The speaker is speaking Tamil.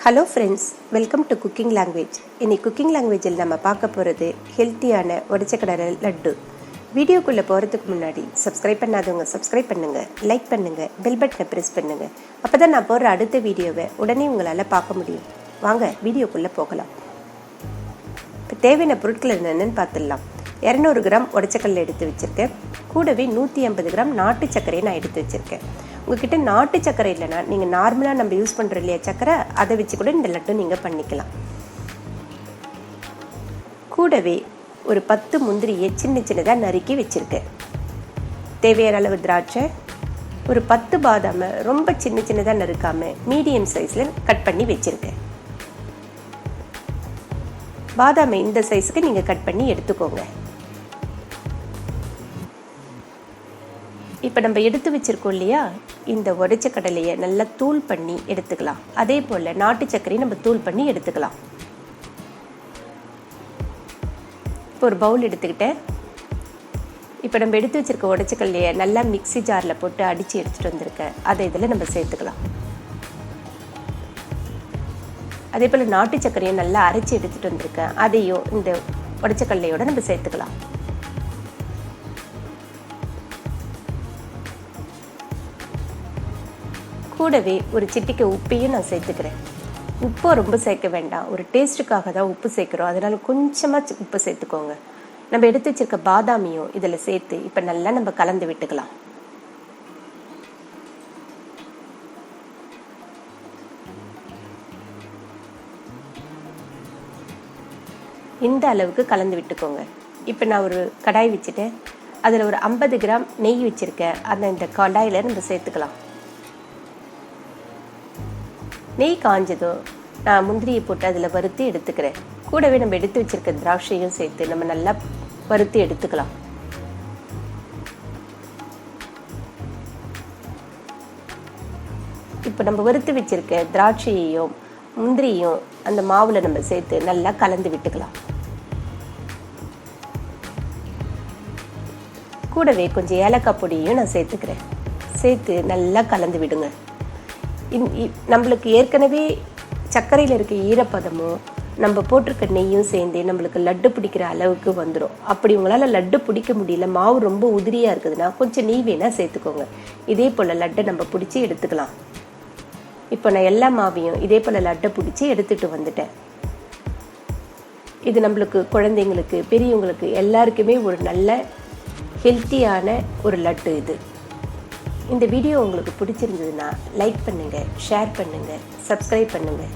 Hello friends, welcome to cooking language. இன்னைக்கு குக்கிங் லாங்குவேஜில் நம்ம பார்க்க போகிறது ஹெல்த்தியான உடைச்சக்கடலை லட்டு. வீடியோக்குள்ளே போகிறதுக்கு முன்னாடி சப்ஸ்கிரைப் பண்ணாதவங்க சப்ஸ்கிரைப் பண்ணுங்கள், லைக் பண்ணுங்கள், பெல் பட்டனை ப்ரெஸ் பண்ணுங்கள். அப்போ தான் நான் போடுற அடுத்த வீடியோவை உடனே உங்களால் பார்க்க முடியும். வாங்க வீடியோக்குள்ளே போகலாம். இப்போ தேவையான பொருட்கள் என்னென்னு பார்த்துடலாம். 200 கிராம் உடைச்சக்கடலை எடுத்து வச்சுருக்கேன். கூடவே 150 கிராம் நாட்டு சர்க்கரையை நான் எடுத்து வச்சுருக்கேன். உங்ககிட்ட நாட்டு சர்க்கரை இல்லைன்னா நீங்கள் நார்மலாக நம்ம யூஸ் பண்ணுறோம் இல்லையா சர்க்கரை, அதை வச்சு கூட இந்த லட்டு நீங்கள் பண்ணிக்கலாம். கூடவே ஒரு 10 முந்திரியை சின்ன சின்னதாக நறுக்கி வச்சுருக்கேன். தேவையான அளவு திராட்சை, ஒரு 10 பாதாமை ரொம்ப சின்ன சின்னதாக நறுக்காமல் மீடியம் சைஸில் கட் பண்ணி வச்சுருக்கேன். பாதாமை இந்த சைஸுக்கு நீங்கள் கட் பண்ணி எடுத்துக்கோங்க. இப்போ நம்ம எடுத்து வச்சுருக்கோம் இல்லையா, இந்த உடைச்ச கடலையை நல்லா தூள் பண்ணி எடுத்துக்கலாம். அதே போல் நாட்டு சர்க்கரையை நம்ம தூள் பண்ணி எடுத்துக்கலாம். இப்போ ஒரு பவுல் எடுத்துக்கிட்டேன். இப்போ நம்ம எடுத்து வச்சுருக்க உடைச்ச கடலையை நல்லா மிக்ஸி ஜாரில் போட்டு அடித்து எடுத்துகிட்டு வந்திருக்கேன். அதை இதில் நம்ம சேர்த்துக்கலாம். அதே போல் நாட்டு சர்க்கரையை நல்லா அரைச்சி எடுத்துகிட்டு வந்திருக்கேன். அதையும் இந்த உடைச்ச கடலையோடு நம்ம சேர்த்துக்கலாம். கூடவே ஒரு சிட்டிக்கை உப்பையும் நான் சேர்த்துக்கிறேன். உப்பை ரொம்ப சேர்க்க வேண்டாம், ஒரு டேஸ்ட்டுக்காக தான் உப்பு சேர்க்குறோம், அதனால கொஞ்சமாக உப்பு சேர்த்துக்கோங்க. நம்ம எடுத்து வச்சிருக்க பாதாமியும் இதில் சேர்த்து இப்போ நல்லா நம்ம கலந்து விட்டுக்கலாம். இந்த அளவுக்கு கலந்து விட்டுக்கோங்க. இப்போ நான் ஒரு கடாய் வச்சுட்டேன். அதில் ஒரு 50 கிராம் நெய் வச்சுருக்கேன். இந்த கடாயில் நம்ம சேர்த்துக்கலாம். நெய் காஞ்சதும் நான் முந்திரியை போட்டு அதில் வறுத்து எடுத்துக்கிறேன். கூடவே நம்ம எடுத்து வச்சிருக்க திராட்சையும் சேர்த்து நம்ம நல்லா வறுத்து எடுத்துக்கலாம். இப்போ நம்ம வறுத்து வச்சிருக்க திராட்சையையும் முந்திரியும் அந்த மாவில் நம்ம சேர்த்து நல்லா கலந்து விட்டுக்கலாம். கூடவே கொஞ்சம் ஏலக்காய் பொடியையும் நான் சேர்த்துக்கிறேன். சேர்த்து நல்லா கலந்து விடுங்க. நம்மளுக்கு ஏற்கனவே சர்க்கரையில் இருக்க ஈரப்பதமும் நம்ம போட்டிருக்க நெய்யும் சேர்ந்து நம்மளுக்கு லட்டு பிடிக்கிற அளவுக்கு வந்துடும். அப்படி உங்களால் லட்டு பிடிக்க முடியல, மாவு ரொம்ப உதிரியாக இருக்குதுன்னா கொஞ்சம் நெய் வேணால் சேர்த்துக்கோங்க. இதே போல் லட்டை நம்ம பிடிச்சி எடுத்துக்கலாம். இப்போ நான் எல்லா மாவையும் இதே போல் லட்டை பிடிச்சி எடுத்துகிட்டு வந்துட்டேன். இது நம்மளுக்கு குழந்தைங்களுக்கு பெரியவங்களுக்கு எல்லாருக்குமே ஒரு நல்ல ஹெல்த்தியான ஒரு லட்டு இது. இந்த வீடியோ உங்களுக்கு பிடிச்சிருந்ததுன்னா லைக் பண்ணுங்கள், ஷேர் பண்ணுங்கள், சப்ஸ்கிரைப் பண்ணுங்கள்.